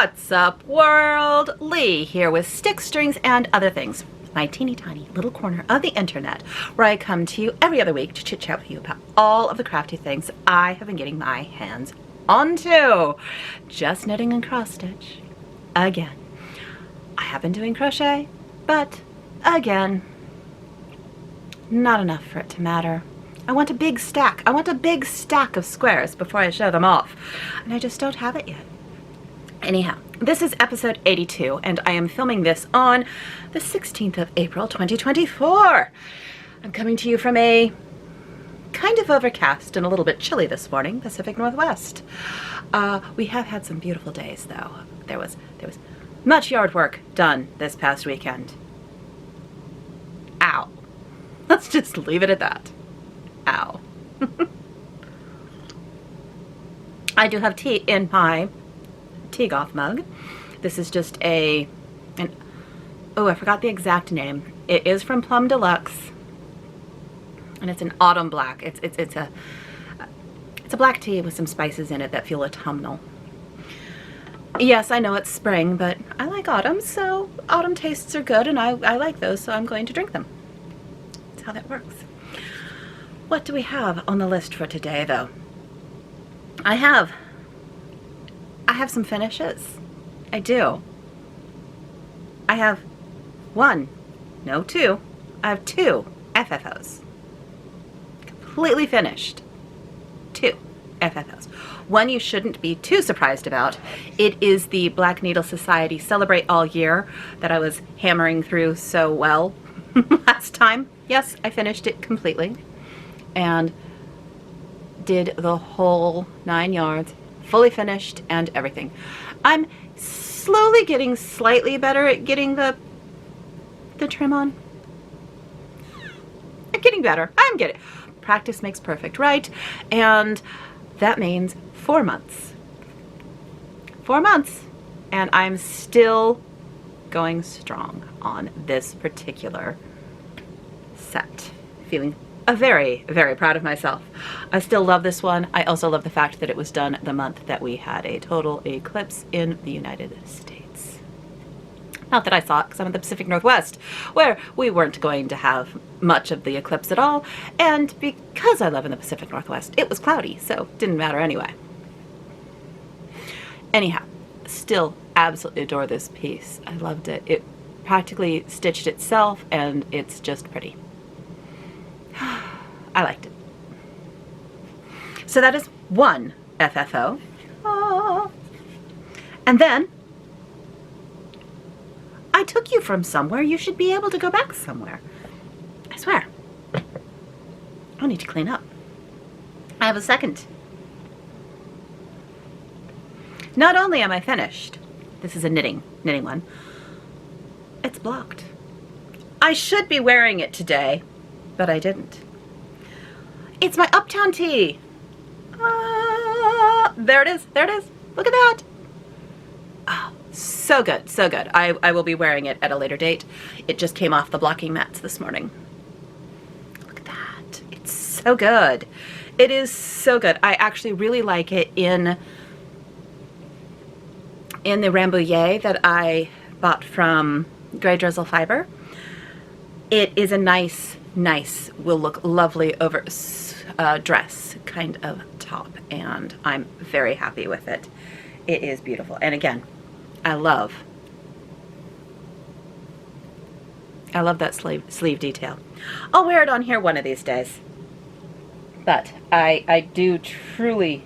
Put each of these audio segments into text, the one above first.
What's up, world? Lee here with Sticks, Strings, and Other Things, my teeny tiny little corner of the internet where I come to you every other week to chit chat with you about all of the crafty things I have been getting my hands onto. Just knitting and cross stitch. Again. I have been doing crochet, but again, not enough for it to matter. I want a big stack. I want a big stack of squares before I show them off, and I just don't have it yet. Anyhow, this is episode 82, and I am filming this on the 16th of April, 2024. I'm coming to you from a kind of overcast and a little bit chilly this morning, Pacific Northwest. We have had some beautiful days, though. There was much yard work done this past weekend. Ow. Let's just leave it at that. Ow. I do have tea in my tea goth mug. This is just oh, I forgot the exact name. It is from Plum Deluxe, and it's an autumn black. It's a black tea with some spices in it that feel autumnal. Yes, I know it's spring, but I like autumn, so autumn tastes are good, and I like those, so I'm going to drink them. That's how that works. What do we have on the list for today, though? I have some finishes. I do. I have two. I have two FFOs. Completely finished. Two FFOs. One you shouldn't be too surprised about. It is the Black Needle Society Celebrate All Year that I was hammering through so well last time. Yes, I finished it completely and did the whole 9 yards. Fully finished and everything. I'm slowly getting slightly better at getting the trim on. I'm getting better. I'm getting. Practice makes perfect, right? And that means 4 months. 4 months. And I'm still going strong on this particular set. Feeling very, very proud of myself. I still love this one. I also love the fact that it was done the month that we had a total eclipse in the United States. Not that I saw it, because I'm in the Pacific Northwest, where we weren't going to have much of the eclipse at all, and because I live in the Pacific Northwest, it was cloudy, so it didn't matter anyway. Anyhow, still absolutely adore this piece. I loved it. It practically stitched itself, and it's just pretty. I liked it. So that is one FFO. Oh. And then I took you from somewhere. You should be able to go back somewhere. I swear. I need to clean up. I have a second. Not only am I finished, this is a knitting one, it's blocked. I should be wearing it today, but I didn't. It's my Uptown tee. There it is. There it is. Look at that. Oh, so good. So good. I will be wearing it at a later date. It just came off the blocking mats this morning. Look at that. It's so good. It is so good. I actually really like it in the Rambouillet that I bought from Grey Drizzle Fiber. It is a nice, will look lovely over dress kind of top, and I'm very happy with it. It is beautiful, and again, I love that sleeve detail. I'll wear it on here one of these days, but I did truly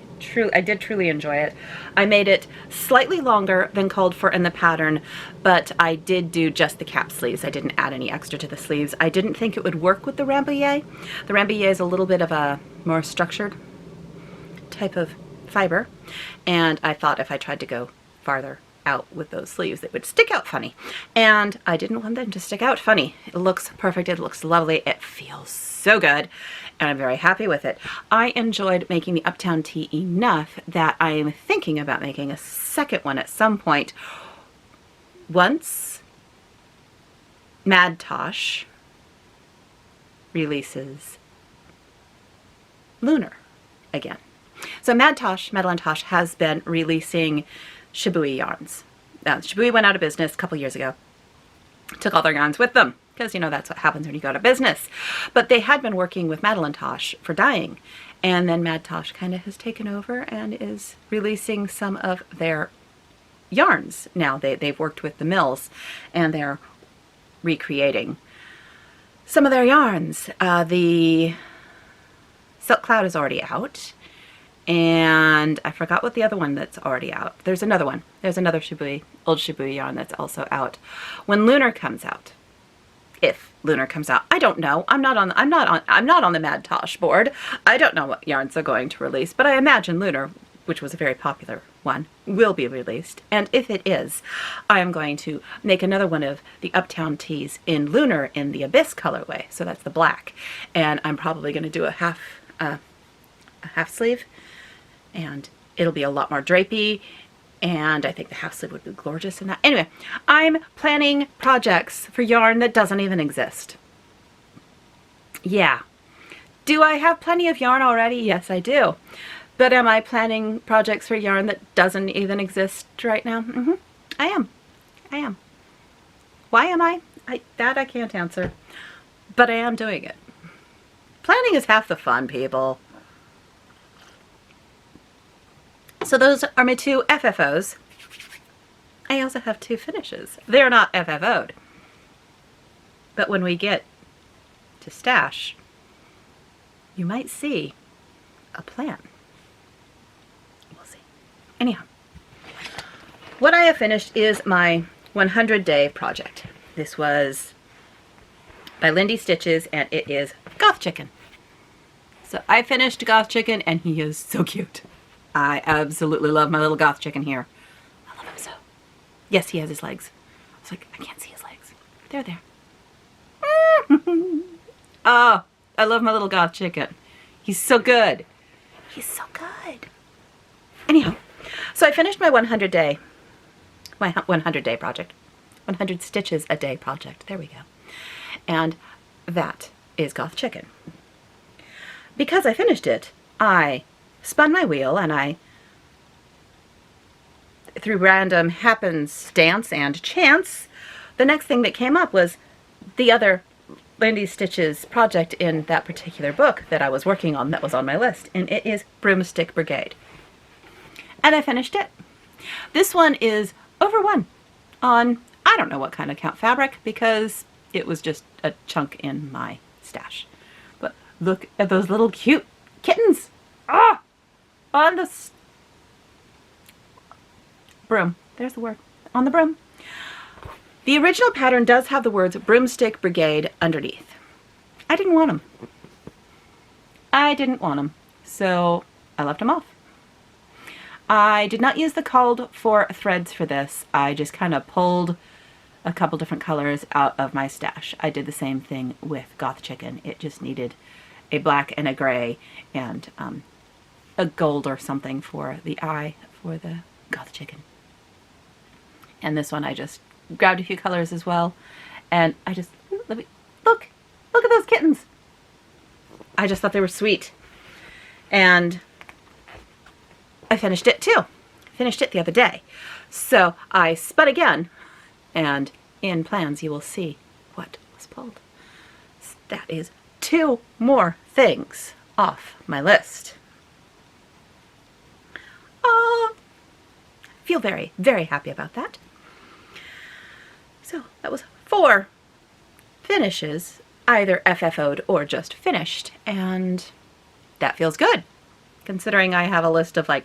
enjoy it. I made it slightly longer than called for in the pattern, but I did do just the cap sleeves. I didn't add any extra to the sleeves. I didn't think it would work with the Rambouillet. The Rambouillet is a little bit of a more structured type of fiber, and I thought if I tried to go farther out with those sleeves, it would stick out funny, and I didn't want them to stick out funny. It looks perfect. It looks lovely. It feels so good, and I'm very happy with it. I enjoyed making the Uptown tee enough that I am thinking about making a second one at some point once Mad Tosh releases Lunar again. So Madeline Tosh has been releasing Shibui yarns. Shibui went out of business a couple years ago. Took all their yarns with them, because, you know, that's what happens when you go out of business. But they had been working with Madeline Tosh for dyeing, and then Mad Tosh kind of has taken over and is releasing some of their yarns now. They've worked with the mills, and they're recreating some of their yarns. The Silk Cloud is already out, and I forgot what the other one that's already out. There's another one. There's another Shibui, old Shibui yarn that's also out. When Lunar comes out, if Lunar comes out, I don't know. I'm not on the Mad Tosh board. I don't know what yarns they're going to release, but I imagine Lunar, which was a very popular one, will be released. And if it is, I am going to make another one of the Uptown tees in Lunar in the Abyss colorway. So that's the black, and I'm probably going to do a half sleeve, and it'll be a lot more drapey, and I think the half sleeve would be gorgeous in that. Anyway, I'm planning projects for yarn that doesn't even exist. Yeah. Do I have plenty of yarn already? Yes, I do. But am I planning projects for yarn that doesn't even exist right now? I am. I am. Why am I? That I can't answer. But I am doing it. Planning is half the fun, people. So those are my 2 FFOs. I also have 2 finishes. They're not FFO'd. But when we get to stash, you might see a plan. We'll see. Anyhow, what I have finished is my 100-day project. This was by Lindy Stitches, and it is Goth Chicken. So I finished Goth Chicken, and he is so cute. I absolutely love my little Goth Chicken here. I love him so. Yes, he has his legs. I was like, I can't see his legs. They're there. Oh, I love my little Goth Chicken. He's so good. He's so good. Anyhow, so I finished my 100-day project. 100 stitches a day project. There we go. And that is Goth Chicken. Because I finished it, I spun my wheel, and I, through random happenstance and chance, the next thing that came up was the other Lindy Stitches project in that particular book that I was working on that was on my list, and it is Broomstick Brigade. And I finished it. This one is over 1 on, I don't know what kind of count fabric, because it was just a chunk in my stash. But look at those little cute kittens. Ah! On the broom. There's the word. On the broom. The original pattern does have the words Broomstick Brigade underneath. I didn't want them. I didn't want them. So I left them off. I did not use the called for threads for this. I just kind of pulled a couple different colors out of my stash. I did the same thing with Goth Chicken. It just needed a black and a gray and a gold or something for the eye for the Goth Chicken. And this one I just grabbed a few colors as well, and I just, look at those kittens. I just thought they were sweet, and I finished it too. Finished it the other day. So I spun again, and in plans you will see what was pulled. That is 2 more things off my list. Feel very, very happy about that. So that was 4 finishes, either FFO'd or just finished, and that feels good, considering I have a list of like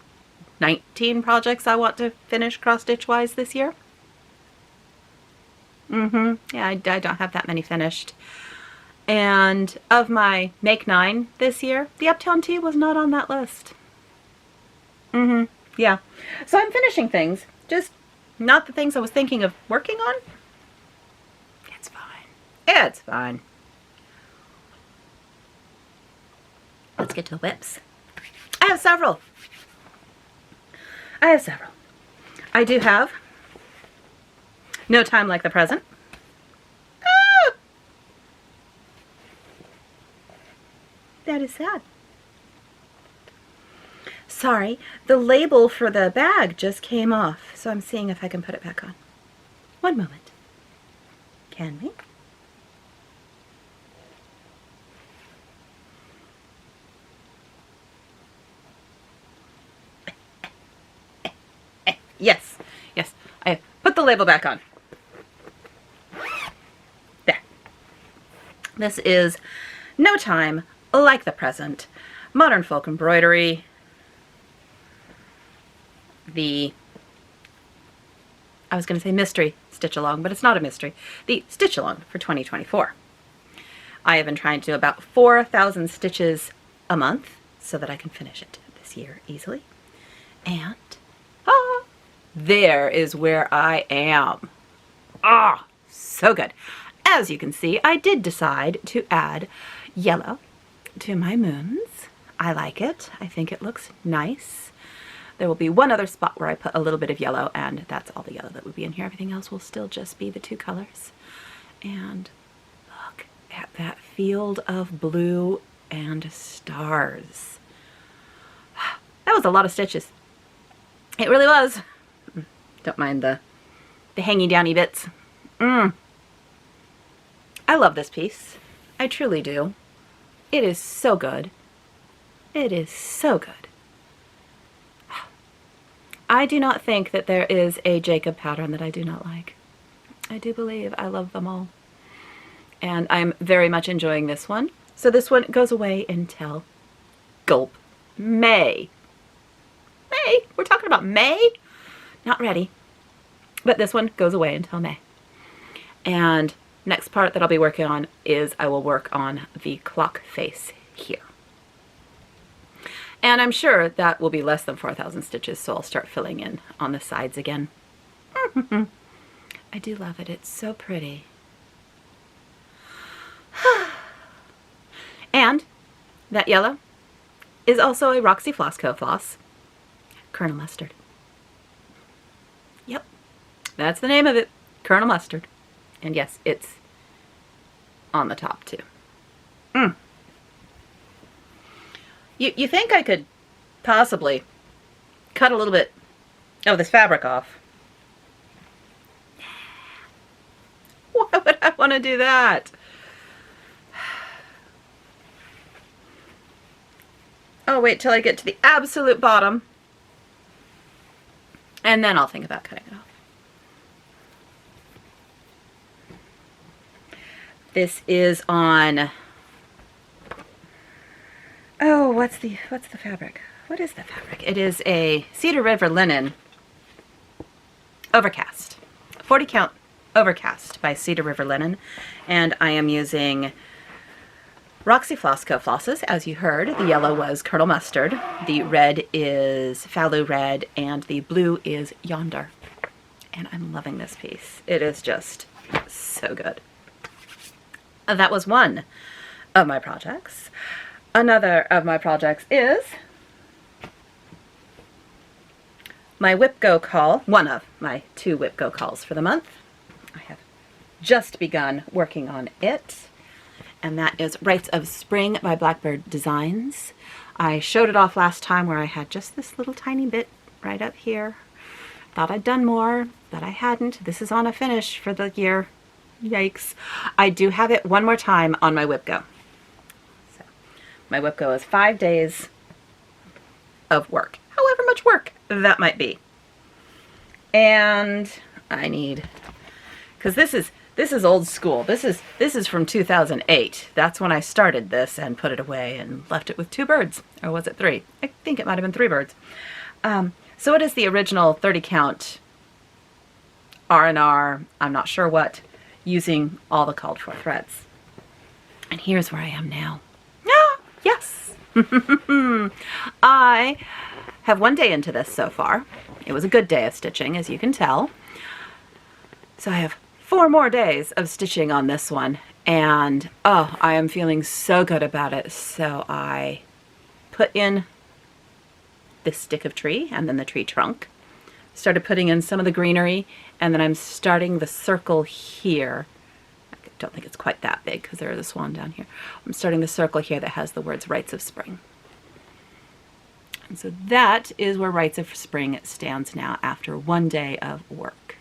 19 projects I want to finish cross-stitch-wise this year. Yeah, I don't have that many finished. And of my Make 9 this year, the Uptown tee was not on that list. Yeah. So I'm finishing things, just not the things I was thinking of working on. It's fine. It's fine. Let's get to the whips. I have several. I do have No Time Like the Present. Ah! That is sad. sorry, the label for the bag just came off, so I'm seeing if I can put it back on. One moment. Can we? Yes, yes, I put the label back on. There. This is No Time Like the Present, Modern Folk Embroidery, I was going to say mystery stitch along, but it's not a mystery, the stitch along for 2024. I have been trying to do about 4,000 stitches a month so that I can finish it this year easily. And there is where I am. Ah, so good. As you can see, I did decide to add yellow to my moons. I like it. I think it looks nice. There will be one other spot where I put a little bit of yellow, and that's all the yellow that would be in here. Everything else will still just be the two colors. And look at that field of blue and stars. That was a lot of stitches. It really was. Don't mind the hanging downy bits. I love this piece. I truly do. It is so good. It is so good. I do not think that there is a Jacob pattern that I do not like. I do believe I love them all. And I'm very much enjoying this one. So this one goes away until gulp, May. May? We're talking about May? Not ready. But this one goes away until May. And next part that I'll be working on is I will work on the clock face here. And I'm sure that will be less than 4,000 stitches, so I'll start filling in on the sides again. I do love it. It's so pretty. And that yellow is also a Roxy Flossco floss, Colonel Mustard. Yep, that's the name of it, Colonel Mustard. And yes, it's on the top too. You think I could possibly cut a little bit of this fabric off? Why would I want to do that? I'll wait till I get to the absolute bottom, and then I'll think about cutting it off. This is on, oh, what's the fabric? What is the fabric? It is a Cedar River linen overcast, 40 count overcast by Cedar River linen, and I am using Roxy Flossco flosses, as you heard. The yellow was Colonel Mustard, the red is Fallow Red, and the blue is Yonder. And I'm loving this piece. It is just so good. That was one of my projects. Another of my projects is my Whip Go call, one of my 2 Whip Go calls for the month. I have just begun working on it, and that is Rites of Spring by Blackbird Designs. I showed it off last time where I had just this little tiny bit right up here. Thought I'd done more, but I hadn't. This is on a finish for the year. Yikes. I do have it one more time on my Whip Go. So, my Whip Go is 5 days of work, however much work that might be. And I need, because this is old school. This is from 2008. That's when I started this and put it away and left it with 2 birds. Or was it 3? I think it might have been 3 birds. So it is the original 30 count R&R, I'm not sure what, using all the called for threads. And here's where I am now. Ah, yes! I have 1 day into this so far. It was a good day of stitching, as you can tell. So I have 4 more days of stitching on this one, and oh, I am feeling so good about it. So I put in this stick of tree and then the tree trunk. Started putting in some of the greenery, and then I'm starting the circle here. I don't think it's quite that big because there is a swan down here. I'm starting the circle here that has the words Rites of Spring. And so that is where Rites of Spring stands now after 1 day of work.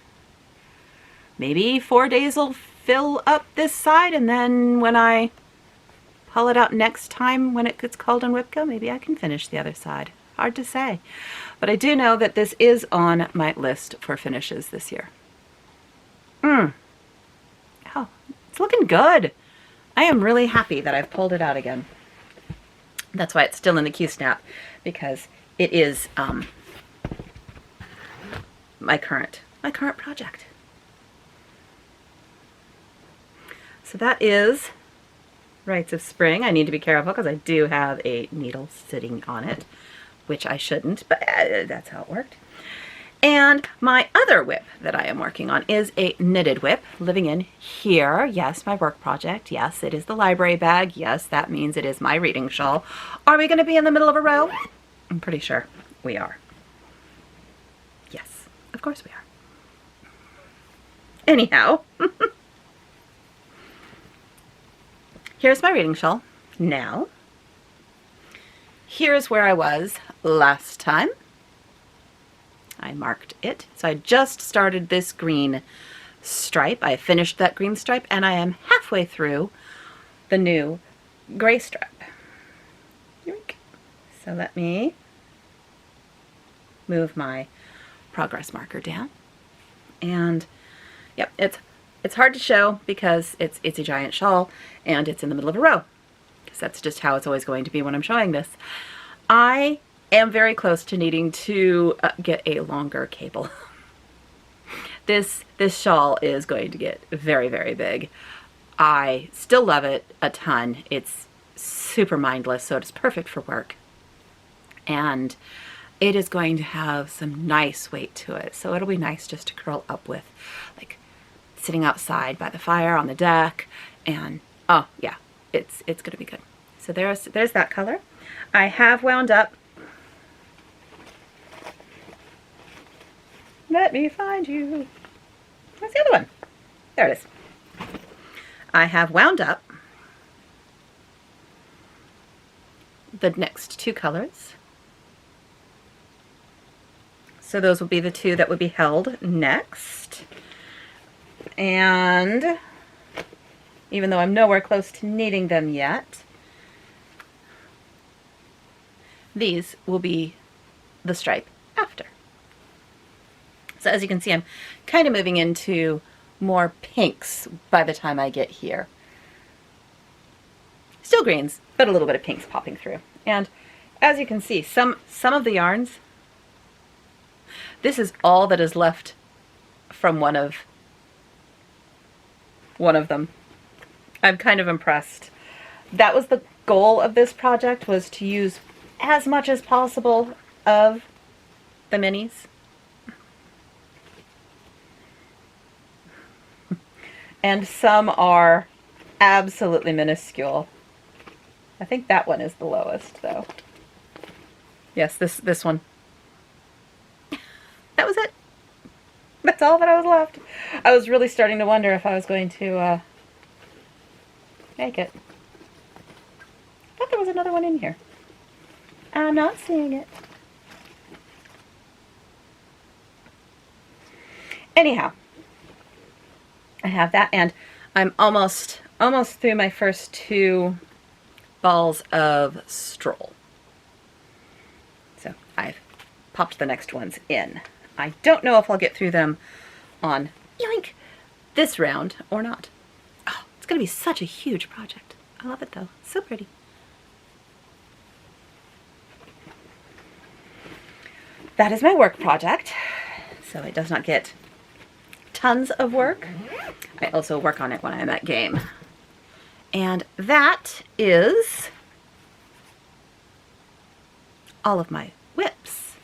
Maybe 4 days will fill up this side, and then when I pull it out next time when it gets called on WIPCO, maybe I can finish the other side. Hard to say. But I do know that this is on my list for finishes this year. Oh, it's looking good. I am really happy that I've pulled it out again. That's why it's still in the Q-snap, because it is my current project. So that is Rites of Spring. I need to be careful because I do have a needle sitting on it, which I shouldn't, but that's how it worked. And my other WIP that I am working on is a knitted WIP living in here. Yes, my work project. Yes, it is the library bag. Yes, that means it is my reading shawl. Are we going to be in the middle of a row? I'm pretty sure we are. Yes, of course we are. Anyhow, here's my reading shawl now. Here's where I was last time. I marked it. So I just started this green stripe. I finished that green stripe and I am halfway through the new gray stripe. So let me move my progress marker down. And yep, it's hard to show because it's a giant shawl and it's in the middle of a row. Because that's just how it's always going to be when I'm showing this. I am very close to needing to get a longer cable. This shawl is going to get very, very big. I still love it a ton. It's super mindless, so it's perfect for work. And it is going to have some nice weight to it. So it'll be nice just to curl up with, like sitting outside by the fire on the deck. And oh yeah, it's going to be good. So there's that color. I have wound up. Let me find you. Where's the other one? There it is. I have wound up the next two colors. So those will be the two that would be held next. And even though I'm nowhere close to needing them yet, these will be the stripe after. So as you can see, I'm kind of moving into more pinks by the time I get here. Still greens, but a little bit of pinks popping through. And as you can see, some of the yarns, this is all that is left from one of them. I'm kind of impressed. That was the goal of this project, was to use as much as possible of the minis. And some are absolutely minuscule. I think that one is the lowest, though. Yes, this one. That was it. That's all that I was left. I was really starting to wonder if I was going to make it. I thought there was another one in here. I'm not seeing it. Anyhow, I have that, and I'm almost through my first two balls of stroll. So I've popped the next ones in. I don't know if I'll get through them on yoink this round or not. Oh, it's going to be such a huge project. I love it though. So pretty. That is my work project. So it does not get tons of work. I also work on it when I'm at game. And that is all of my whips.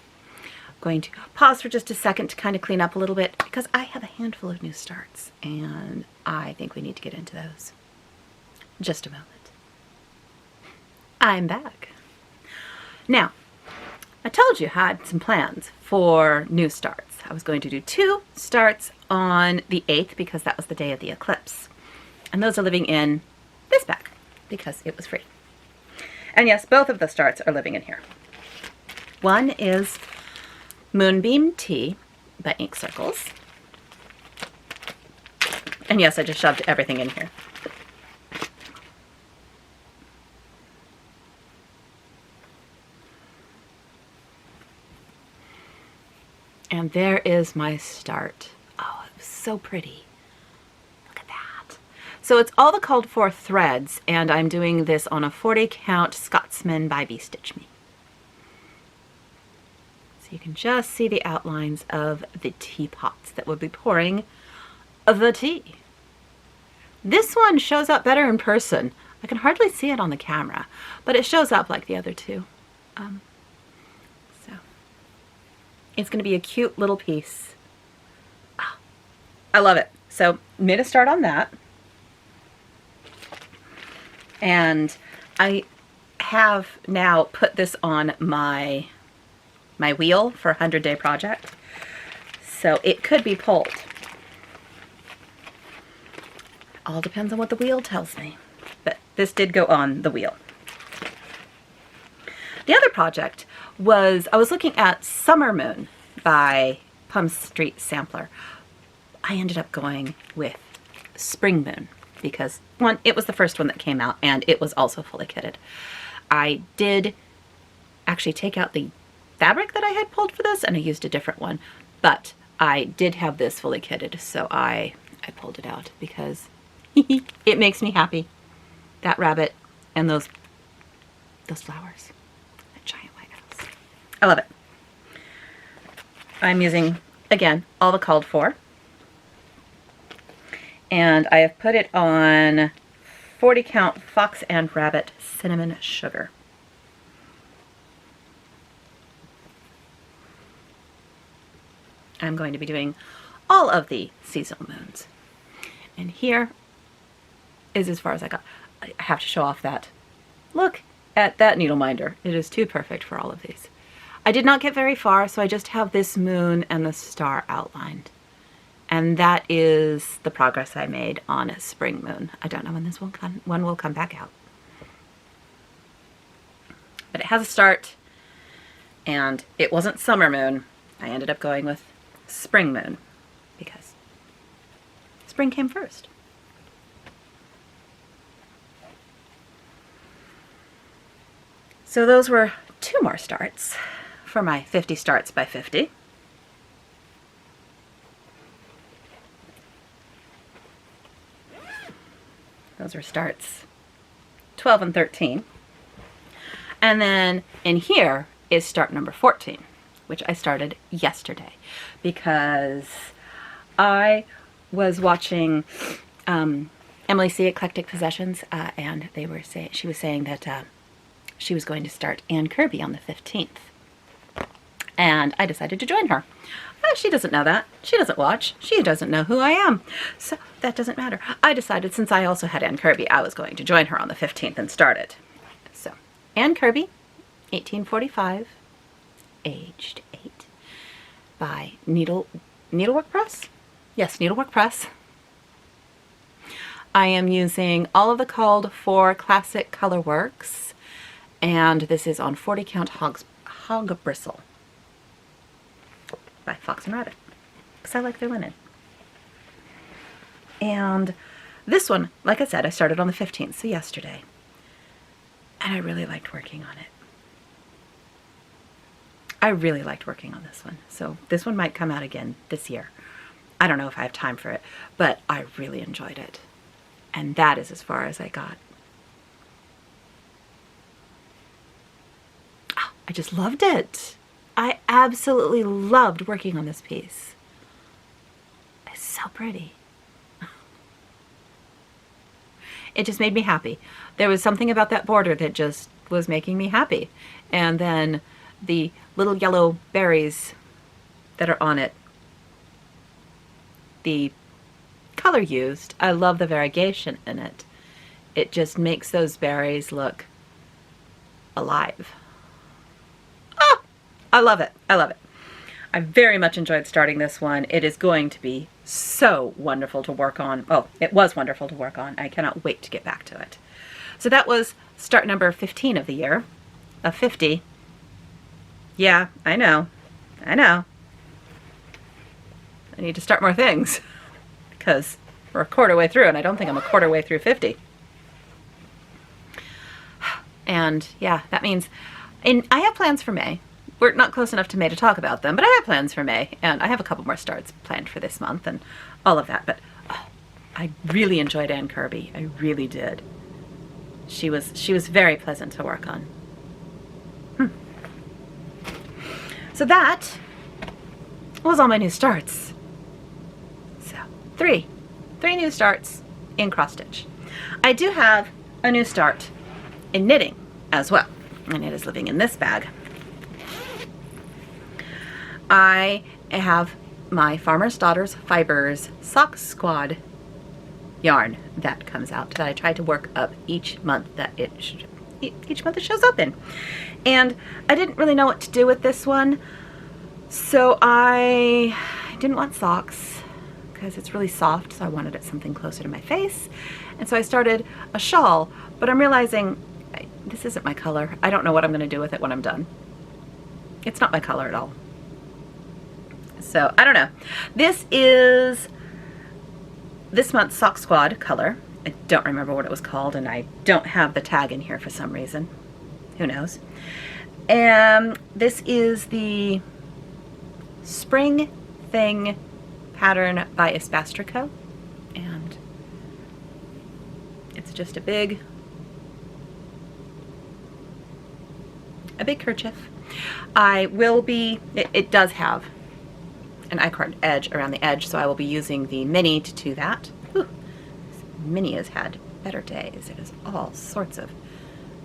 I'm going to pause for just a second to kind of clean up a little bit because I have a handful of new starts and I think we need to get into those. Just a moment. I'm back. Now, I told you I had some plans for new starts. I was going to do 2 starts on the 8th because that was the day of the eclipse. And those are living in this bag because it was free. And yes, both of the starts are living in here. One is Moonbeam Tea by Ink Circles. And yes, I just shoved everything in here. And there is my start. Oh, it was so pretty. Look at that. So it's all the called for threads, and I'm doing this on a 40 count Scotsman by Bee Stitch Me. So you can just see the outlines of the teapots that will be pouring the tea. This one shows up better in person. I can hardly see it on the camera, but it shows up like the other two. So it's going to be a cute little piece. Oh, I love it. So made a start on that. And I have now put this on my wheel for a 100-day project. So it could be pulled. All depends on what the wheel tells me. But this did go on the wheel. The other project was, I was looking at Summer Moon by Plum Street Sampler. I ended up going with Spring Moon because, one, it was the first one that came out and it was also fully kitted. I did actually take out the fabric that I had pulled for this and I used a different one, but I did have this fully kitted, so I pulled it out because it makes me happy. That rabbit and those flowers. That giant white rose. I love it. I'm using, again, all the called for. And I have put it on 40 count Fox and Rabbit Cinnamon Sugar. I'm going to be doing all of the seasonal moons. And here is as far as I got. I have to show off that. Look at that needle minder. It is too perfect for all of these. I did not get very far, so I just have this moon and the star outlined. And that is the progress I made on a Spring Moon. I don't know when this one will come back out. But it has a start, and it wasn't Summer Moon. I ended up going with Spring Moon because spring came first. So those were 2 more starts for my 50 starts by 50. Those were starts 12 and 13. And then in here is start number 14, which I started yesterday because I was watching Emily C. Eclectic Possessions, and she was saying that she was going to start Anne Kirby on the 15th. And I decided to join her. She doesn't know that. She doesn't watch. She doesn't know who I am. So that doesn't matter. I decided since I also had Anne Kirby, I was going to join her on the 15th and start it. So Anne Kirby, 1845, aged 8, by Needlework Press? Yes, Needlework Press. I am using all of the called for classic color works, and this is on 40 count Hog Bristle by Fox and Rabbit, because I like their linen. And this one, like I said, I started on the 15th, so yesterday, and I really liked working on it. I really liked working on this one, so this one might come out again this year. I don't know if I have time for it, but I really enjoyed it. And that is as far as I got. Oh, I just loved it. I absolutely loved working on this piece. It's so pretty. It just made me happy. There was something about that border that just was making me happy. And then the little yellow berries that are on it, the color used, I love the variegation in it. It just makes those berries look alive. Oh, I love it. I love it. I very much enjoyed starting this one. It is going to be so wonderful to work on. Oh, it was wonderful to work on. I cannot wait to get back to it. So that was start number 15 of the year, of 50. Yeah, I know. I know. I need to start more things because we're a quarter way through and I don't think I'm a quarter way through 50. And yeah, that means, and I have plans for May. We're not close enough to May to talk about them, but I have plans for May, and I have a couple more starts planned for this month and all of that. But oh, I really enjoyed Ann Kirby. I really did. She was very pleasant to work on. So that was all my new starts. So three new starts in cross stitch. I do have a new start in knitting as well, and it is living in this bag. I have my Farmer's Daughters Fibers Sock Squad yarn that comes out that I try to work up each month that it shows up in. And I didn't really know what to do with this one, so I didn't want socks because it's really soft, so I wanted it something closer to my face. And so I started a shawl, but I'm realizing this isn't my color. I don't know what I'm going to do with it when I'm done. It's not my color at all. So I don't know. This is this month's Sock Squad color. I don't remember what it was called, and I don't have the tag in here for some reason. Who knows? And this is the Spring Thing pattern by Ispastrico, and it's just a big kerchief. I will be, it does have an I-cord edge around the edge, so I will be using the mini to do that. Whew. This mini has had better days. It is all sorts of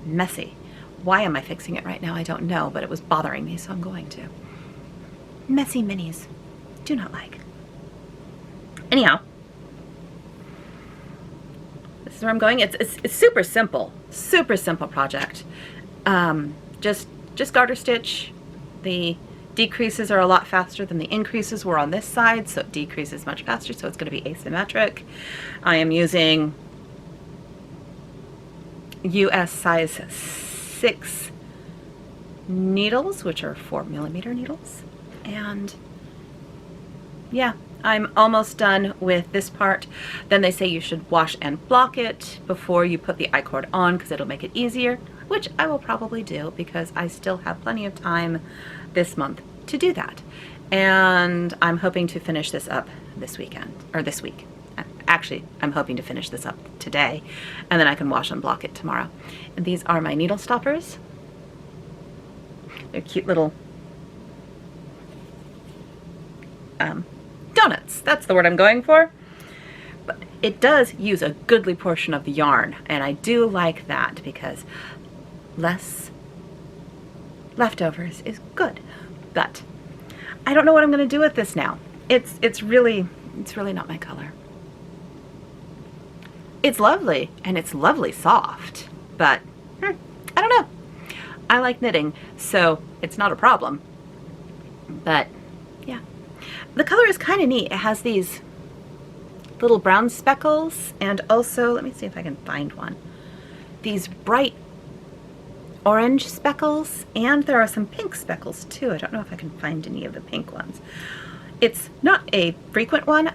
messy. Why am I fixing it right now? I don't know, but it was bothering me, so I'm going to. Messy minis. Do not like. Anyhow, this is where I'm going. It's super simple project. Just garter stitch. The decreases are a lot faster than the increases were on this side, so it decreases much faster, so it's going to be asymmetric. I am using US size 6 needles, which are 4mm needles, and yeah, I'm almost done with this part. Then they say you should wash and block it before you put the I-cord on because it'll make it easier, which I will probably do because I still have plenty of time this month to do that. And I'm hoping to finish this up this weekend, or this week. Actually, I'm hoping to finish this up today, and then I can wash and block it tomorrow. And these are my needle stoppers. They're cute little donuts. That's the word I'm going for. But it does use a goodly portion of the yarn, and I do like that because less leftovers is good. But I don't know what I'm going to do with this now. It's really not my color. It's lovely, and it's lovely soft, but I don't know. I like knitting, so it's not a problem. But yeah, the color is kind of neat. It has these little brown speckles, and also, let me see if I can find one, these bright orange speckles, and there are some pink speckles too. I don't know if I can find any of the pink ones. It's not a frequent one.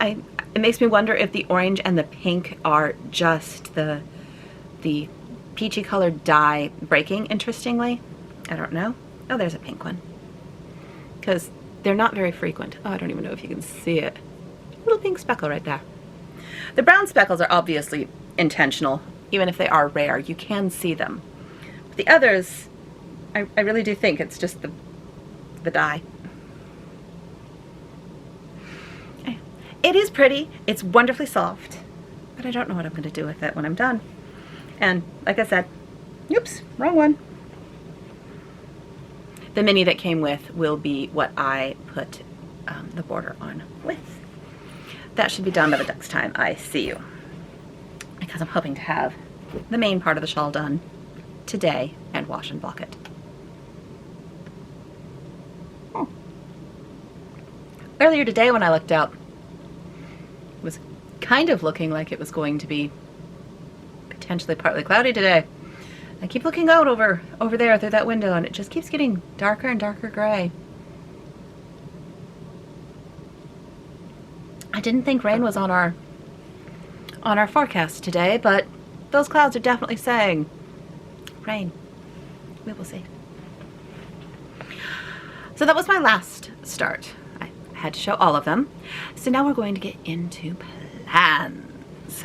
It makes me wonder if the orange and the pink are just the peachy colored dye breaking, interestingly. I don't know. Oh, there's a pink one. Because they're not very frequent. Oh, I don't even know if you can see it. Little pink speckle right there. The brown speckles are obviously intentional. Even if they are rare, you can see them. But the others, I really do think it's just the dye. It is pretty, it's wonderfully soft, but I don't know what I'm going to do with it when I'm done. And like I said, oops, wrong one. The mini that came with will be what I put the border on with. That should be done by the next time I see you, because I'm hoping to have the main part of the shawl done today and wash and block it. Earlier today when I looked out, was kind of looking like it was going to be potentially partly cloudy today, I keep looking out over there through that window, and it just keeps getting darker and darker gray. I didn't think rain was on our forecast today, but those clouds are definitely saying rain. We will see. So that was my last start. I had to show all of them. So now we're going to get into plans.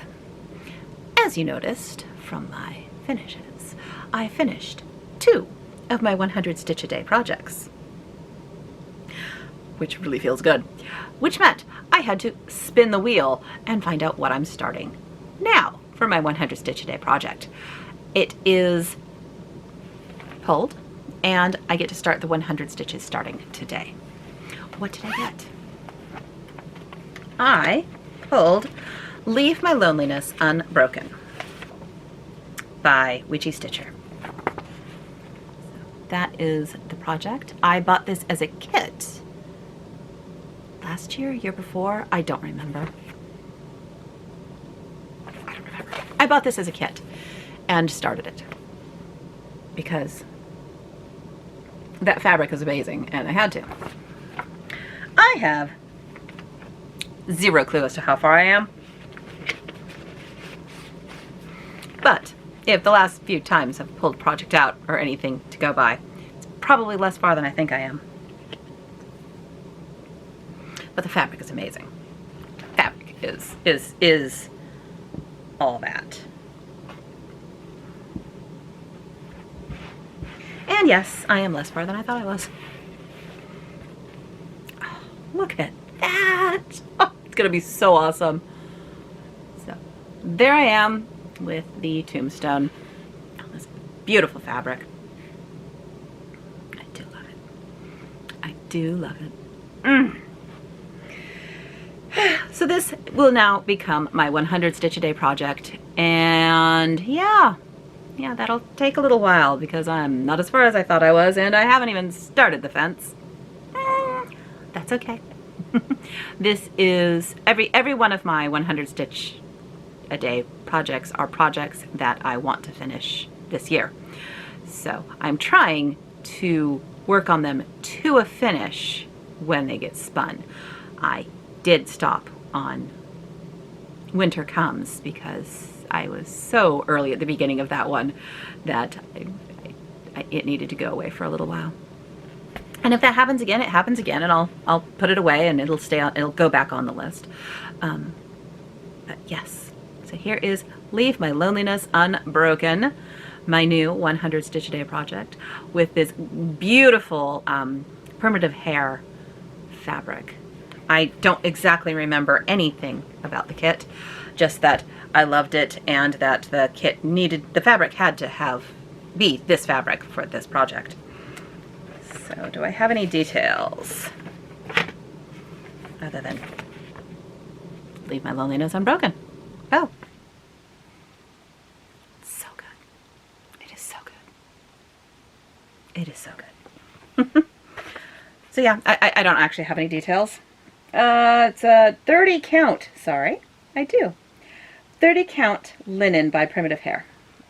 As you noticed from my finishes, I finished 2 of my 100 stitch a day projects, which really feels good, which meant I had to spin the wheel and find out what I'm starting now for my 100 stitch a day project. It is pulled, and I get to start the 100 stitches starting today. What did I get? I pulled Leave My Loneliness Unbroken by Witchy Stitcher. That is the project. I bought this as a kit last year before, I don't remember. I bought this as a kit and started it because that fabric is amazing and I had to. I have zero clue as to how far I am, but if the last few times I've pulled project out or anything to go by, it's probably less far than I think I am. But the fabric is amazing. Fabric is all that. And yes, I am less far than I thought I was. Oh, look at that. Oh, it's gonna be so awesome. So there I am with the tombstone on this beautiful fabric. I do love it. I do love it. So this will now become my 100 stitch a day project, and yeah, that'll take a little while because I'm not as far as I thought I was, and I haven't even started the fence. That's okay. This is every one of my 100 stitch a day projects are projects that I want to finish this year. So I'm trying to work on them to a finish when they get spun. I did stop on Winter Comes because I was so early at the beginning of that one that it needed to go away for a little while. And if that happens again, it happens again, and I'll put it away and it'll stay on. It'll go back on the list. But yes, so here is Leave My Loneliness Unbroken, my new 100 stitch a day project with this beautiful primitive hair fabric. I don't exactly remember anything about the kit, just that I loved it and that the kit needed, the fabric had to be this fabric for this project. So do I have any details other than Leave My Loneliness Unbroken? Oh. It's so good. It is so good. It is so good. So yeah, I don't actually have any details. It's a 30 count, sorry, I do. 30 count linen by Primitive Hair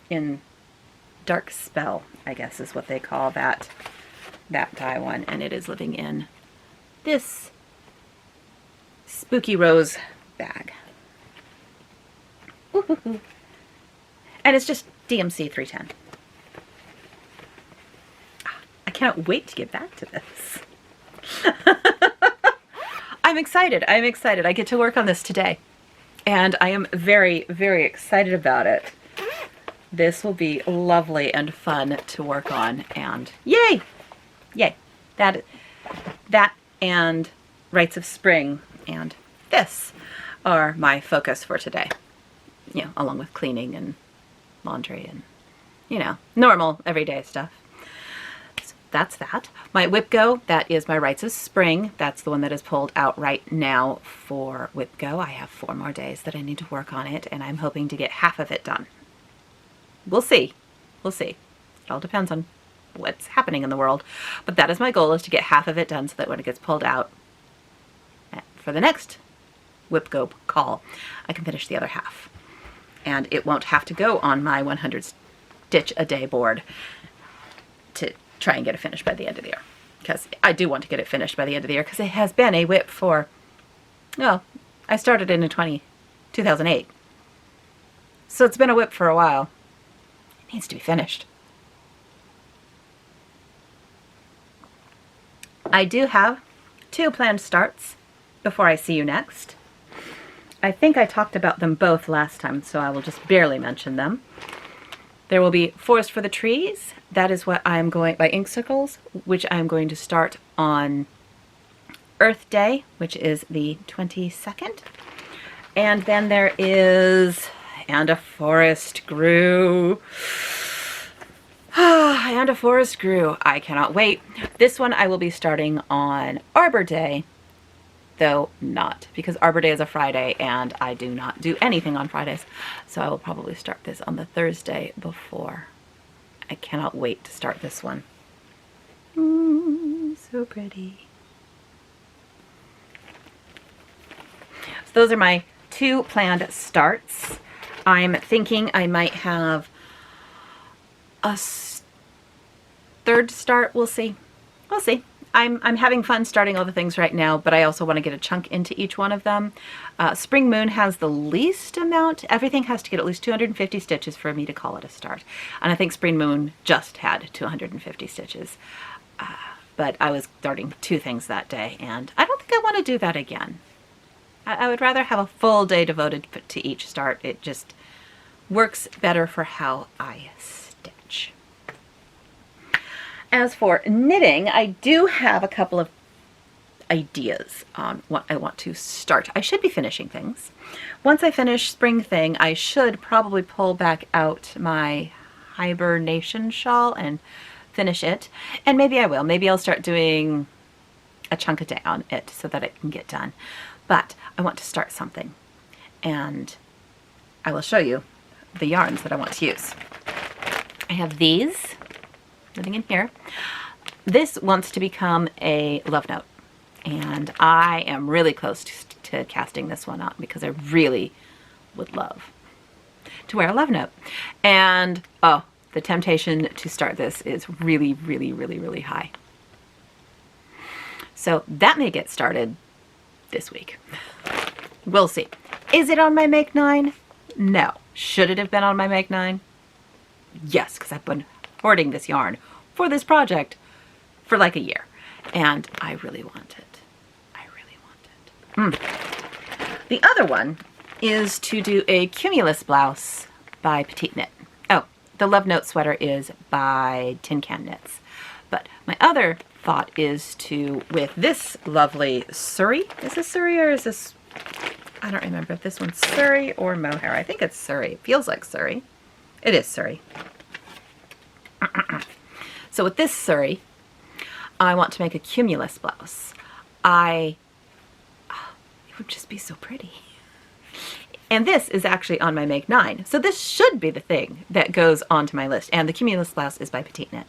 in Dark Spell, I guess is what they call that dye one, and it is living in this Spooky Rose bag. Ooh. And it's just DMC 310. I cannot wait to get back to this. I'm excited. I get to work on this today. And I am very, very excited about it. This will be lovely and fun to work on. And yay! Yay. That and Rites of Spring and this are my focus for today. You know, along with cleaning and laundry and, you know, normal everyday stuff. That's that. My Whip Go, that is my Rites of Spring. That's the one that is pulled out right now for Whip Go. I have 4 more days that I need to work on it, and I'm hoping to get half of it done. We'll see. We'll see. It all depends on what's happening in the world. But that is my goal, is to get half of it done so that when it gets pulled out for the next Whip Go call, I can finish the other half. And it won't have to go on my 100 stitch a day board to try and get it finished by the end of the year. Because I do want to get it finished by the end of the year, because it has been a WIP for, well, I started in 2008. So it's been a WIP for a while. It needs to be finished. I do have 2 planned starts before I see you next. I think I talked about them both last time, so I will just barely mention them. There will be Forest for the Trees. That is what I'm going, by Inksicles, which I'm going to start on Earth Day, which is the 22nd. And then there is And a Forest Grew. And a Forest Grew. I cannot wait. This one I will be starting on Arbor Day, though not, because Arbor Day is a Friday and I do not do anything on Fridays. So I will probably start this on the Thursday before. I cannot wait to start this one. So pretty. So those are my 2 planned starts. I'm thinking I might have a 3rd start. We'll see. We'll see. I'm having fun starting all the things right now, but I also want to get a chunk into each one of them. Spring Moon has the least amount. Everything has to get at least 250 stitches for me to call it a start. And I think Spring Moon just had 250 stitches. But I was starting 2 things that day, and I don't think I want to do that again. I would rather have a full day devoted to each start. It just works better for how I stitch. As for knitting, I do have a couple of ideas on what I want to start. I should be finishing things. Once I finish Spring Thing, I should probably pull back out my hibernation shawl and finish it. And maybe I will. Maybe I'll start doing a chunk a day on it so that it can get done. But I want to start something. And I will show you the yarns that I want to use. I have these sitting in here. This wants to become a love note, and I am really close to casting this one out because I really would love to wear a love note. And oh, the temptation to start this is really, really, really, really high. So that may get started this week. We'll see. Is it on my Make 9? No. Should it have been on my Make 9? Yes, because I've been hoarding this yarn for this project for like a year, and I really want it. I really want it. The other one is to do a Cumulus blouse by Petite Knit. Oh, the Love Note sweater is by Tin Can Knits. But my other thought is to, with this lovely Surrey, is this Surrey or is this, I don't remember if this one's Surrey or mohair. I think it's Surrey. It feels like Surrey. It is Surrey. So with this Surrey, I want to make a Cumulus blouse. It would just be so pretty. And this is actually on my Make 9. So this should be the thing that goes onto my list. And the Cumulus blouse is by Petite Knit.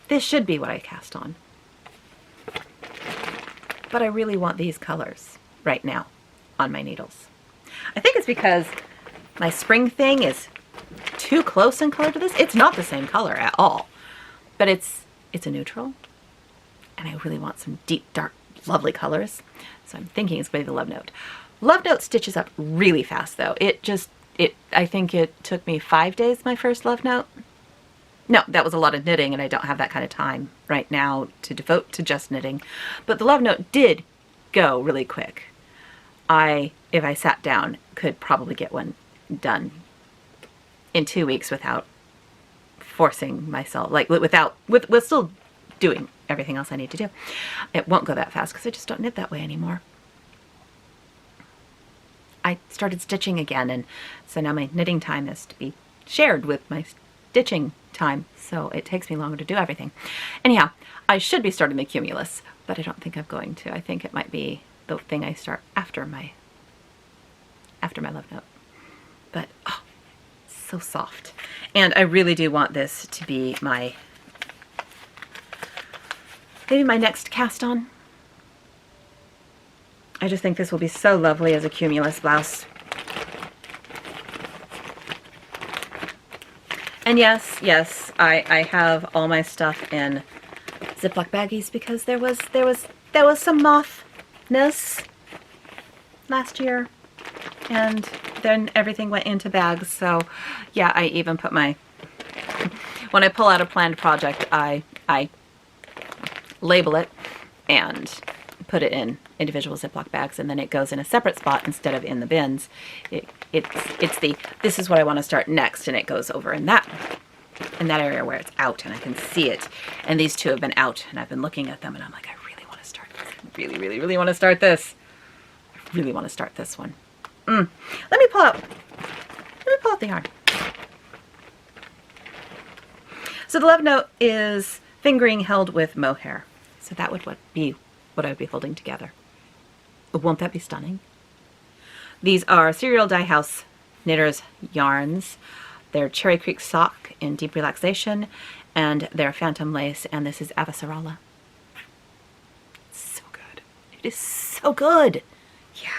This should be what I cast on. But I really want these colors right now on my needles. I think it's because my Spring Thing is too close in color to this. It's not the same color at all, but it's a neutral, and I really want some deep, dark, lovely colors. So I'm thinking it's going to be the Love Note. Love Note stitches up really fast, though. I think it took me 5 days, my first Love Note. No, that was a lot of knitting, and I don't have that kind of time right now to devote to just knitting. But the Love Note did go really quick. If I sat down, could probably get one done in 2 weeks without forcing myself, like with still doing everything else I need to do. It won't go that fast because I just don't knit that way anymore. I started stitching again, and so now my knitting time is to be shared with my stitching time, so it takes me longer to do everything. Anyhow, I should be starting the Cumulus, but I don't think I'm going to. I think it might be the thing I start after my Love Note. But oh, so soft. And I really do want this to be maybe my next cast on. I just think this will be so lovely as a Cumulus blouse. And yes, I have all my stuff in Ziploc baggies because there was some mothness last year, and then everything went into bags. So yeah, I even put my, when I pull out a planned project, I label it and put it in individual Ziploc bags, and then it goes in a separate spot instead of in the bins. It's the, this is what I want to start next, and it goes over in that area where it's out and I can see it. And these two have been out, and I've been looking at them, and I'm like, I really want to start this. I really want to start this. I really want to start this one. Let me pull out the yarn. So the love note is fingering held with mohair. So that would be what I would be holding together. Won't that be stunning? These are Serial Dye House Knitters yarns. They're Cherry Creek Sock in Deep Relaxation, and they're Phantom Lace, and this is Avasarala. So good. It is so good. Yeah.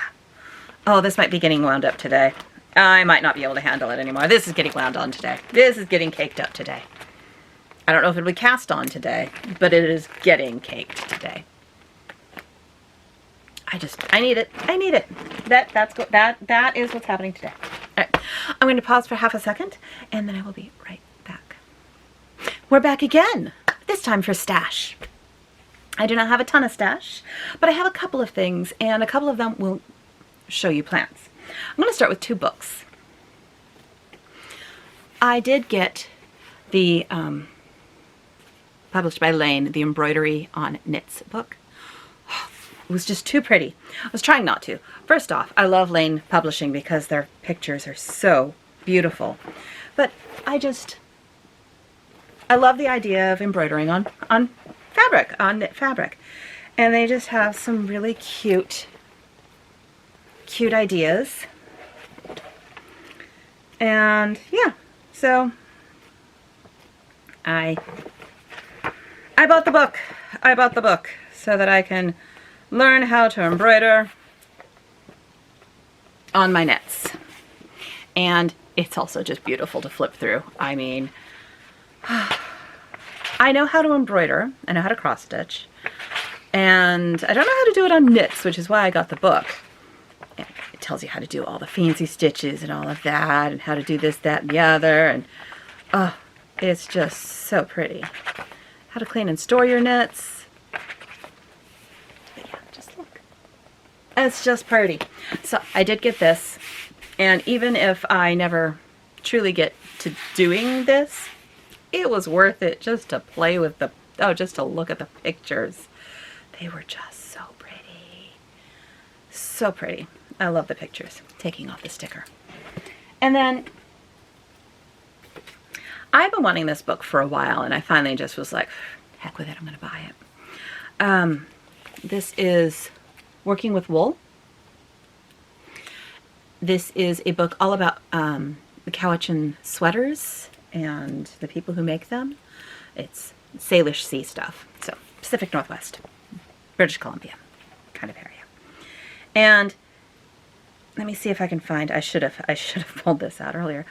Oh, this might be getting wound up today. I might not be able to handle it anymore. This is getting wound on today. This is getting caked up today. I don't know if it'll be cast on today, but it is getting caked today. I need it. I need it. That is what's happening today. All right. I'm going to pause for half a second, and then I will be right back. We're back again, this time for stash. I do not have a ton of stash, but I have a couple of things, and a couple of them will show you plants. I'm going to start with two books. I did get the, published by Lane, the Embroidery on Knits book. It was just too pretty. I was trying not to. First off, I love Lane Publishing because their pictures are so beautiful. But I love the idea of embroidering on fabric, on knit fabric. And they just have some really cute ideas. And yeah, so I bought the book. I bought the book so that I can learn how to embroider on my knits. And it's also just beautiful to flip through. I mean, I know how to embroider. I know how to cross stitch. And I don't know how to do it on knits, which is why I got the book. It tells you how to do all the fancy stitches and all of that, and how to do this, that, and the other. And oh, it's just so pretty. How to clean and store your knits. It's just pretty. So I did get this, and even if I never truly get to doing this, it was worth it just to play with the, just to look at the pictures. They were just so pretty. So pretty. I love the pictures. Taking off the sticker. And then I've been wanting this book for a while, and I finally just was like, heck with it, I'm going to buy it. This is Working with Wool. This is a book all about the Cowichan sweaters and the people who make them. It's Salish Sea stuff, so Pacific Northwest, British Columbia kind of area. And let me see if I can find, I should have pulled this out earlier.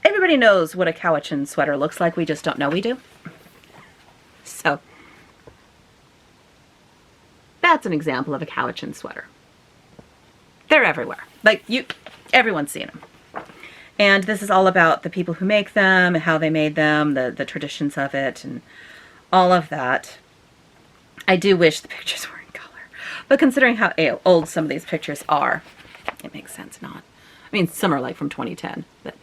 Everybody knows what a Cowichan sweater looks like, we just don't know we do. So that's an example of a Cowichan sweater. They're everywhere. Like, everyone's seen them. And this is all about the people who make them and how they made them, the traditions of it, and all of that. I do wish the pictures were in color. But considering how old some of these pictures are, it makes sense not. I mean, some are like from 2010, but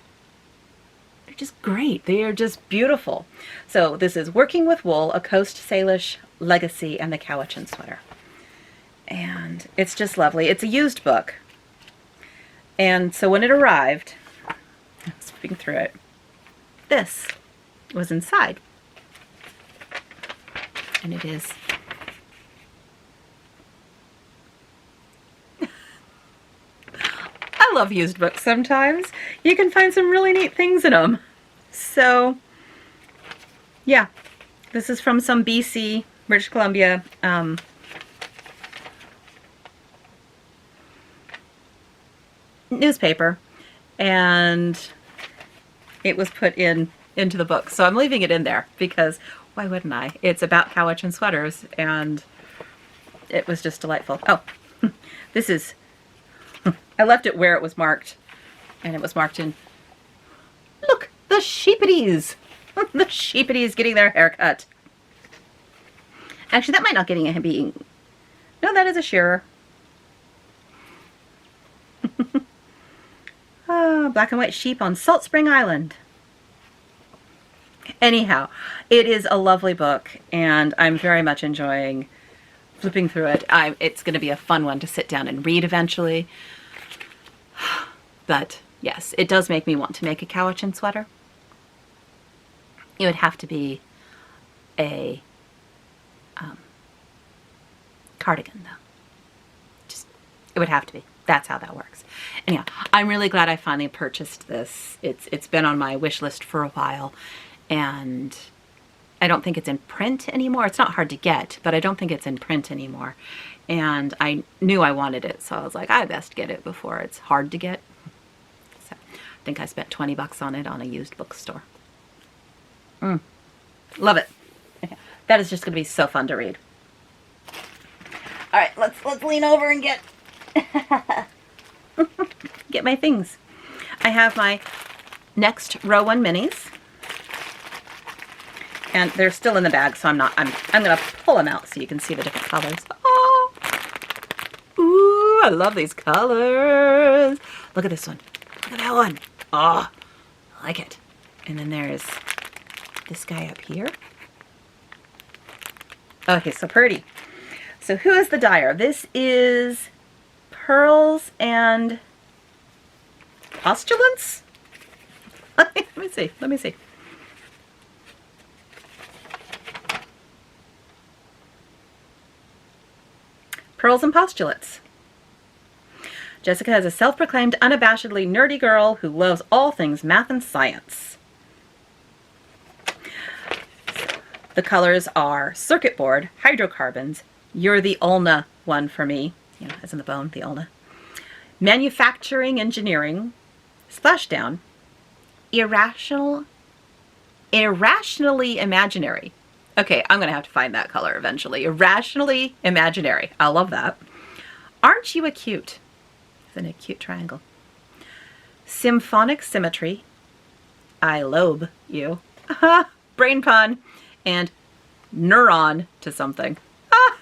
they're just great. They are just beautiful. So this is Working with Wool, A Coast Salish Legacy, and the Cowichan Sweater. And it's just lovely. It's a used book. And so when it arrived, I was flipping through it, this was inside. And it is I love used books sometimes. You can find some really neat things in them. So yeah, this is from some BC, British Columbia, newspaper, and it was put in into the book. So I'm leaving it in there because why wouldn't I? It's about couch and sweaters, and it was just delightful. Oh, this is, I left it where it was marked, and it was marked in, look, the sheepities. The sheepities getting their hair cut. Actually, that might not getting a being. No, that is a shearer. Black and white sheep on Salt Spring Island. Anyhow, it is a lovely book, and I'm very much enjoying flipping through it. It's going to be a fun one to sit down and read eventually. But yes, it does make me want to make a cowichan sweater. It would have to be a cardigan, though. Just, it would have to be. That's how that works. Anyhow, I'm really glad I finally purchased this. It's been on my wish list for a while, and I don't think it's in print anymore. It's not hard to get, but I don't think it's in print anymore. And I knew I wanted it, so I was like, I best get it before it's hard to get. So I think I spent 20 bucks on it on a used bookstore. Love it. That is just going to be so fun to read. All right, let's lean over and get get my things. I have my next Row 1 minis, and they're still in the bag, so I'm going to pull them out so you can see the different colors. Oh, ooh, I love these colors. Look at this one. Look at that one. Oh, I like it. And then there's this guy up here. Oh, he's so pretty. So who is the dyer? This is Pearls and Postulants? Let me see. Let me see. Pearls and Postulates. Jessica is a self-proclaimed, unabashedly nerdy girl who loves all things math and science. The colors are circuit board, hydrocarbons, you're the ulna one for me, you know, as in the bone, the ulna, manufacturing engineering, splashdown, irrationally imaginary. Okay, I'm going to have to find that color eventually. Irrationally imaginary. I love that. Aren't you a cute? It's in a cute triangle. Symphonic symmetry. I lobe you. Brain pun. And neuron to something. Ah!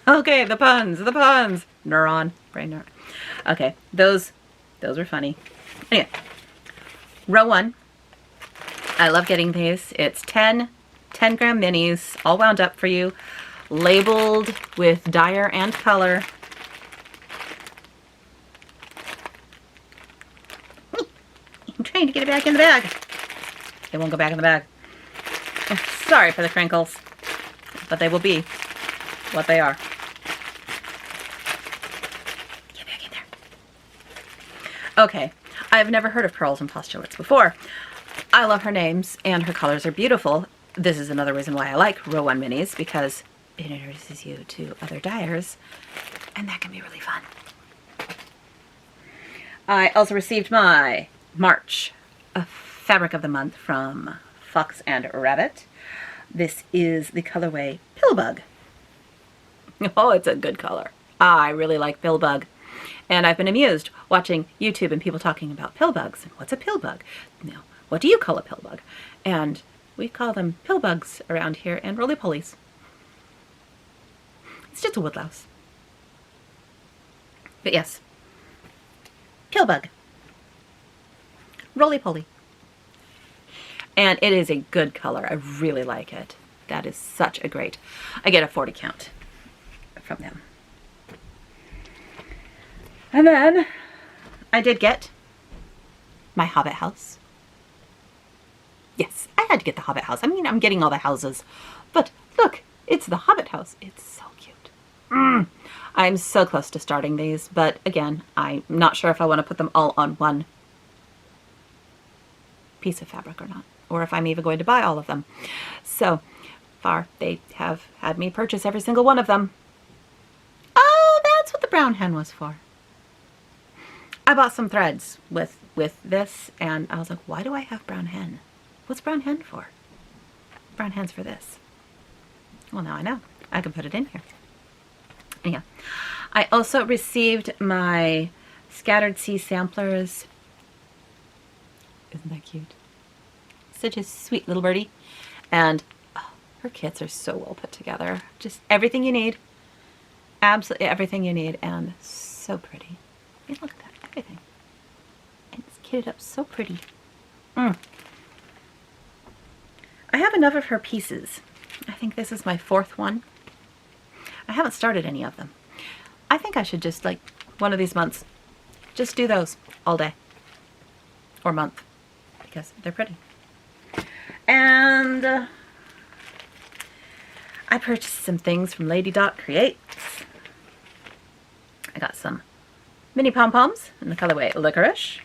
Okay, the puns. Neuron. Brain neuron. Okay, those are funny. Anyway, Row 1. I love getting these. It's 10 gram minis, all wound up for you, labeled with dyer and color. I'm trying to get it back in the bag. It won't go back in the bag. Sorry for the crinkles, but they will be what they are. Get back in there. Okay, I've never heard of Pearls and Postulates before. I love her names, and her colors are beautiful. This is another reason why I like Row 1 minis, because it introduces you to other dyers, and that can be really fun. I also received my March Fabric of the Month from Fox and Rabbit. This is the colorway Pillbug. Oh, it's a good color. I really like Pillbug. And I've been amused watching YouTube and people talking about pillbugs. And what's a pillbug? Now, what do you call a pillbug? And we call them pillbugs around here and roly-polies. It's just a woodlouse. But yes, pillbug. Roly-poly. And it is a good color. I really like it. That is such a great... I get a 40 count from them. And then I did get my Hobbit house. Yes, I had to get the Hobbit house. I mean, I'm getting all the houses. But look, it's the Hobbit house. It's so cute. I'm so close to starting these, but again, I'm not sure if I want to put them all on one piece of fabric or not, or if I'm even going to buy all of them. So far, they have had me purchase every single one of them. Oh, that's what the brown hen was for. I bought some threads with this, and I was like, why do I have brown hen? What's brown hen for? Brown hen's for this. Well, now I know. I can put it in here. Anyhow, I also received my scattered sea samplers. Isn't that cute? Such a sweet little birdie. And oh, her kits are so well put together. Just everything you need. Absolutely everything you need. And so pretty. I mean, look at that. Everything. And it's kitted up so pretty. I have enough of her pieces. I think this is my 4th one. I haven't started any of them. I think I should just, like, one of these months, just do those all day. Or month. Because they're pretty. And I purchased some things from Lady Dot Creates. I got some mini pom-poms in the colorway Licorice.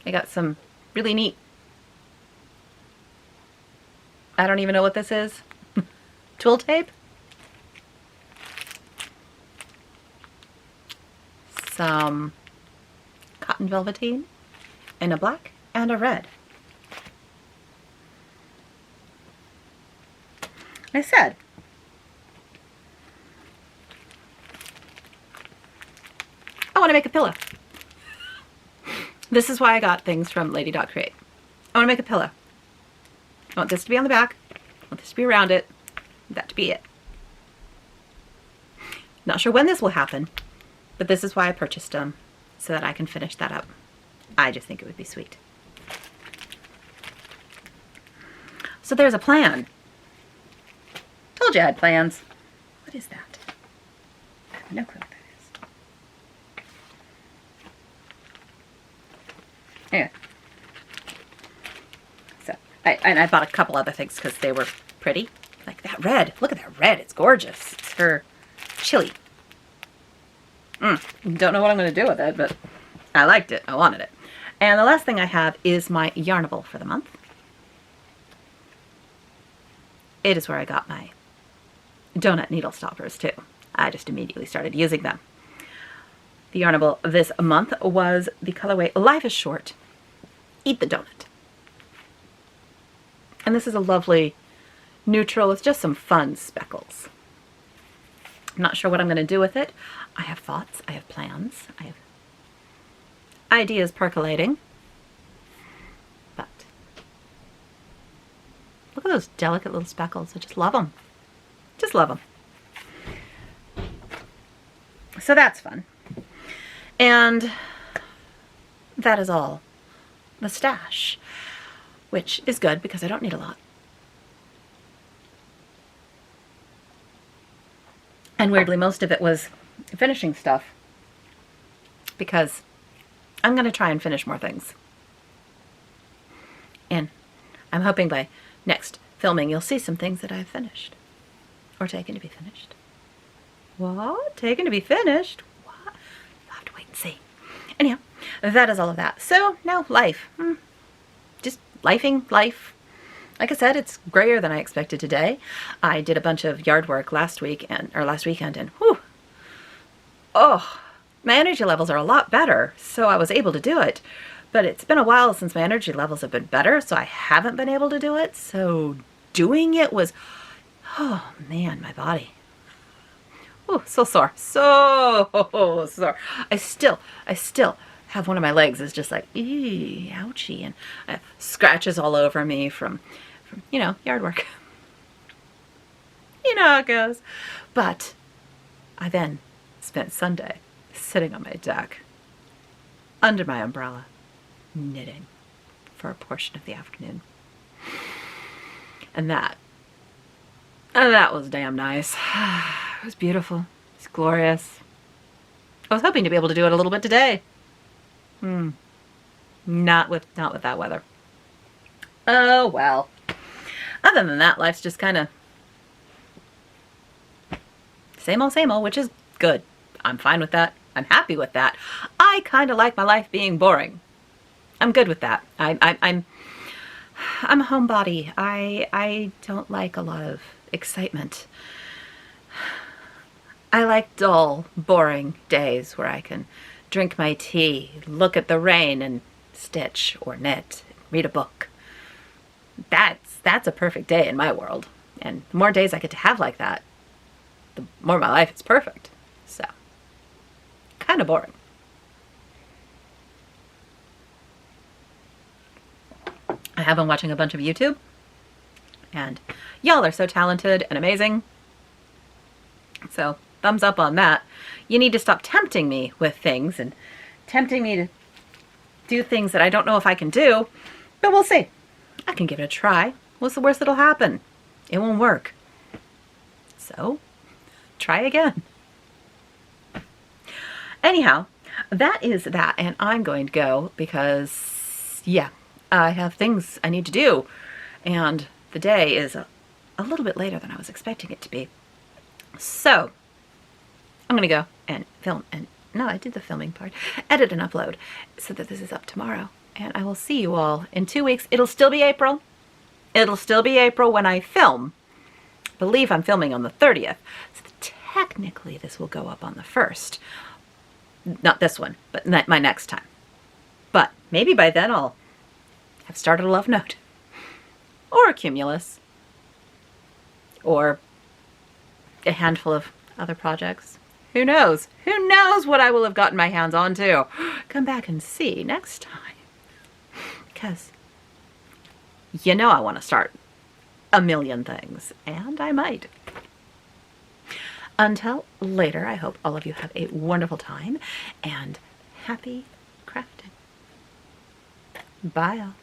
I got some really neat, I don't even know what this is, twill tape. Some cotton velveteen in a black and a red. I said, I want to make a pillow. This is why I got things from Lady Dot Create. I want to make a pillow. I want this to be on the back. I want this to be around it. That to be it. Not sure when this will happen, but this is why I purchased them, so that I can finish that up. I just think it would be sweet. So there's a plan. Told you I had plans. What is that? I have no clue what that is. Anyway. So, I bought a couple other things because they were pretty. Like that red. Look at that red. It's gorgeous. It's for chili. Don't know what I'm going to do with it, but I liked it. I wanted it. And the last thing I have is my Yarnable for the month. It is where I got my donut needle stoppers too. I just immediately started using them. The Yarnable this month was the colorway Life is Short. Eat the donut. And this is a lovely neutral with just some fun speckles. I'm not sure what I'm going to do with it. I have thoughts. I have plans. I have ideas percolating. But look at those delicate little speckles. I just love them. Just love them. So that's fun. And that is all the stash, which is good because I don't need a lot. And weirdly, most of it was finishing stuff because I'm going to try and finish more things. And I'm hoping by next filming you'll see some things that I've finished. Or taken to be finished. What? Taken to be finished? What? I'll have to wait and see. Anyhow, that is all of that. So now life. Just lifing life. Like I said, it's grayer than I expected today. I did a bunch of yard work last weekend, and whew, oh, my energy levels are a lot better, so I was able to do it. But it's been a while since my energy levels have been better, so I haven't been able to do it. So doing it was, oh man, my body. Oh, so sore. So sore. I still have one of my legs is just like, eee, ouchie, and scratches all over me from, you know, yard work. You know how it goes. But I then spent Sunday sitting on my deck under my umbrella knitting for a portion of the afternoon. And that was damn nice. It was beautiful. It's glorious. I was hoping to be able to do it a little bit today. Not with that weather. Oh well. Other than that, life's just kind of same old, which is good. I'm fine with that. I'm happy with that. I kind of like my life being boring. I'm good with that. I'm a homebody. I don't like a lot of excitement. I like dull, boring days where I can drink my tea, look at the rain, and stitch or knit, read a book. That's a perfect day in my world. And the more days I get to have like that, the more my life is perfect. So, kind of boring. I have been watching a bunch of YouTube, and y'all are so talented and amazing. So, thumbs up on that. You need to stop tempting me with things and tempting me to do things that I don't know if I can do, but we'll see. I can give it a try. What's the worst that'll happen? It won't work. So, try again. Anyhow, that is that, and I'm going to go because, yeah, I have things I need to do, and the day is a little bit later than I was expecting it to be. So, I'm going to go and film, and no, I did the filming part, edit and upload so that this is up tomorrow, and I will see you all in 2 weeks. It'll still be April. It'll still be April when I film. I believe I'm filming on the 30th, so technically this will go up on the 1st. Not this one, but my next time. But maybe by then I'll have started a love note, or a cumulus, or a handful of other projects. Who knows? Who knows what I will have gotten my hands on to? Come back and see next time. Because you know I want to start a million things, and I might. Until later, I hope all of you have a wonderful time, and happy crafting. Bye all.